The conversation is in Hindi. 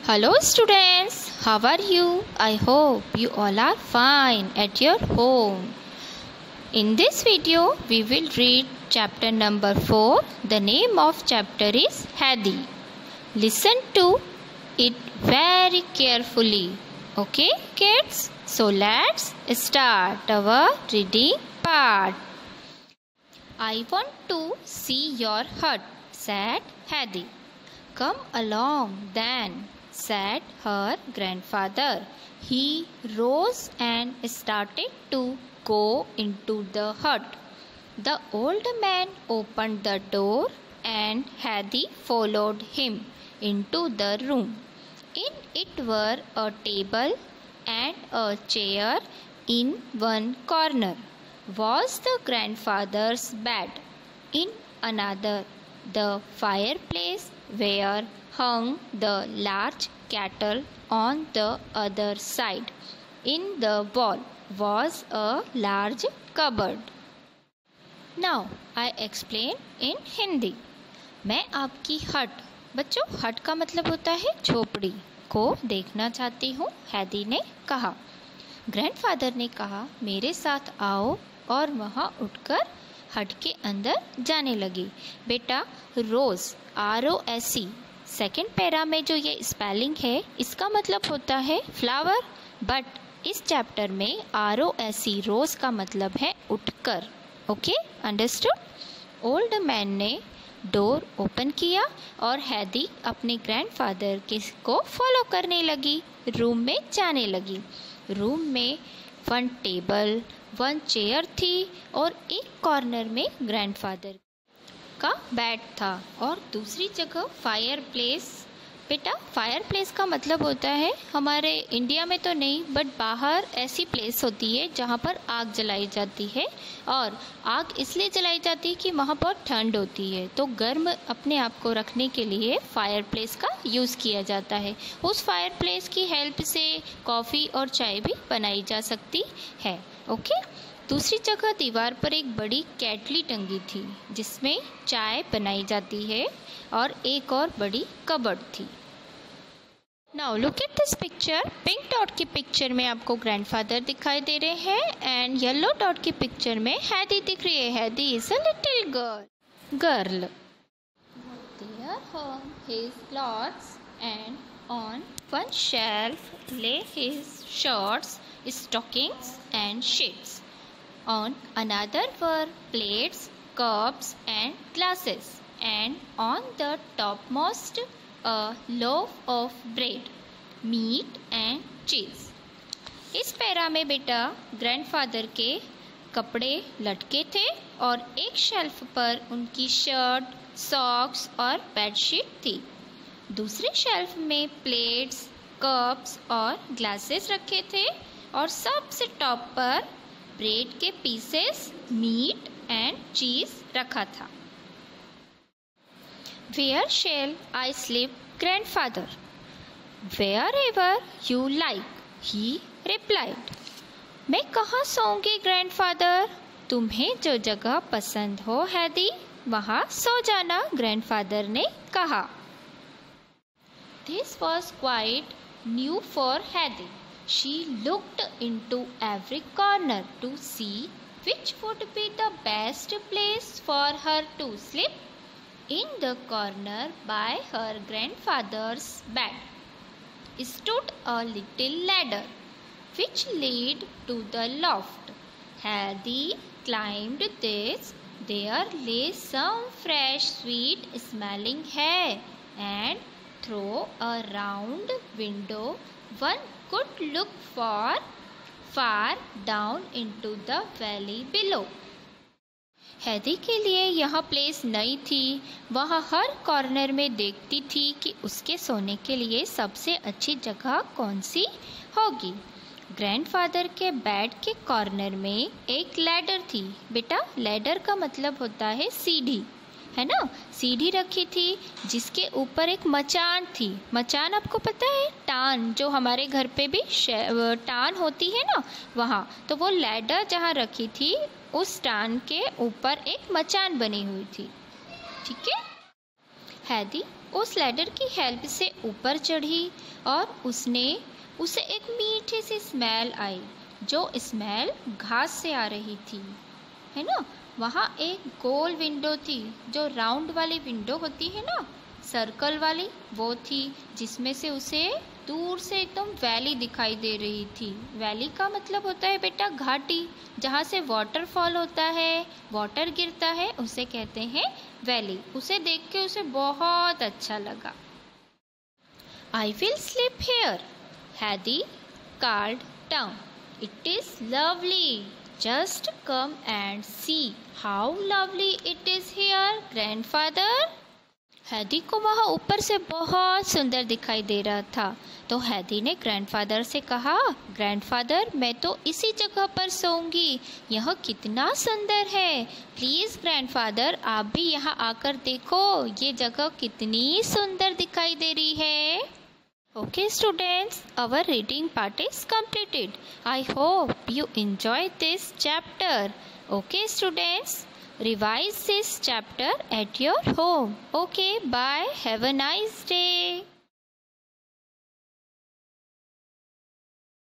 Hello students, how are you? I hope you all are fine at your home. In this video, we will read chapter number 4. The name of chapter is Hadi. Listen to it very carefully. Okay kids? So let's start our reading part. I want to see your hut, said Hadi. Come along then, said her grandfather. He rose and started to go into the hut. The old man opened the door and Hadi followed him into the room. In it were a table and a chair. In one corner was the grandfather's bed. In another, the fireplace where hung the large kettle. On the other side, in the wall, was a large cupboard. Now I explain in Hindi. मैं आपकी हट, बच्चों हट का मतलब होता है झोपड़ी, को देखना चाहती हूँ, हैदी ने कहा। ग्रैंडफादर ने कहा मेरे साथ आओ और वहाँ उठकर हट के अंदर जाने लगी। बेटा रोज़ ROSE सेकेंड पैरा में जो ये स्पेलिंग है इसका मतलब होता है फ्लावर, बट इस चैप्टर में ROSE रोज़ का मतलब है उठकर। Okay understood. ओल्ड मैन ने डोर ओपन किया और हैदी अपने ग्रैंडफादर को फॉलो करने लगी, रूम में जाने लगी। रूम में वन टेबल, वन चेयर थी और एक कॉर्नर में ग्रैंडफादर का बेड था और दूसरी जगह फायरप्लेस। बेटा फायरप्लेस का मतलब होता है हमारे इंडिया में तो नहीं बट बाहर ऐसी प्लेस होती है जहाँ पर आग जलाई जाती है, और आग इसलिए जलाई जाती है कि वहाँ बहुत ठंड होती है, तो गर्म अपने आप को रखने के लिए फायरप्लेस का यूज़ किया जाता है। उस फायरप्लेस की हेल्प से कॉफ़ी और चाय भी बनाई जा सकती है। ओके। दूसरी जगह दीवार पर एक बड़ी केटली टंगी थी जिसमें चाय बनाई जाती है, और एक और बड़ी कबर्ड थी। Now look at this picture. Pink dot की पिक्चर में आपको ग्रैंडफादर दिखाई दे रहे हैं एंड येलो डॉट की पिक्चर में हैदी दिख रही है। हैदी is a little girl. There hung his clothes and on one shelf lay his shorts, stockings and sheets. On another were plates, cups and glasses, and on the topmost a loaf of bread, meat and cheese. इस पैरा में बेटा ग्रैंडफादर के कपड़े लटके थे और एक शेल्फ पर उनकी शर्ट, सॉक्स और बेडशीट थी। दूसरे शेल्फ में प्लेट्स, कप्स और ग्लासेस रखे थे और सबसे टॉप पर ब्रेड के पीसेस, मीट एंड चीज रखा था। Where shall I sleep, grandfather? Wherever you like, he replied. मैं कहाँ सोऊंगी ग्रैंडफादर? तुम्हें जो जगह पसंद हो हैदी, वहाँ सो जाना, ग्रैंडफादर ने कहा। This was quite new for Hadi. She looked into every corner to see which would be the best place for her to sleep. In the corner by her grandfather's bed stood a little ladder which led to the loft. Hadi climbed this. There lay some fresh, sweet smelling hay, and through a round window one could look far down into the valley below. हैदी के लिए यह प्लेस नई थी। वह हर कॉर्नर में देखती थी कि उसके सोने के लिए सबसे अच्छी जगह कौन सी होगी। ग्रैंडफादर के बेड के कॉर्नर में एक लैडर थी। बेटा लैडर का मतलब होता है सीढ़ी, है ना। सीढ़ी रखी थी जिसके ऊपर एक मचान थी। मचान आपको पता है, टान, जो हमारे घर पे भी टान होती है ना, वहाँ। तो वो लैडर जहाँ रखी थी उस टान के ऊपर एक मचान बनी हुई थी। ठीक है। हैदी उस लैडर की हेल्प से ऊपर चढ़ी और उसे एक मीठी सी स्मेल आई, जो स्मेल घास से आ रही थी, है ना। वहाँ एक गोल विंडो थी, जो राउंड वाली विंडो होती है ना, सर्कल वाली, वो थी, जिसमें से उसे दूर से एकदम वैली दिखाई दे रही थी। वैली का मतलब होता है बेटा घाटी, जहाँ से वाटरफॉल होता है, वाटर गिरता है, उसे कहते हैं वैली। उसे देख के उसे बहुत अच्छा लगा। I will sleep here, Hedy called down. It is lovely. Just come and see how lovely it is here, grandfather. हैदी को वहाँ ऊपर से बहुत सुंदर दिखाई दे रहा था, तो हैदी ने ग्रैंडफादर से कहा, ग्रैंडफादर मैं तो इसी जगह पर सोऊंगी, यह कितना सुंदर है। प्लीज़ ग्रैंडफादर आप भी यहाँ आकर देखो, ये जगह कितनी सुंदर दिखाई दे रही है। Okay students, our reading part is completed. I hope you enjoyed this chapter. Okay students, revise this chapter at your home. Okay, bye. Have a nice day.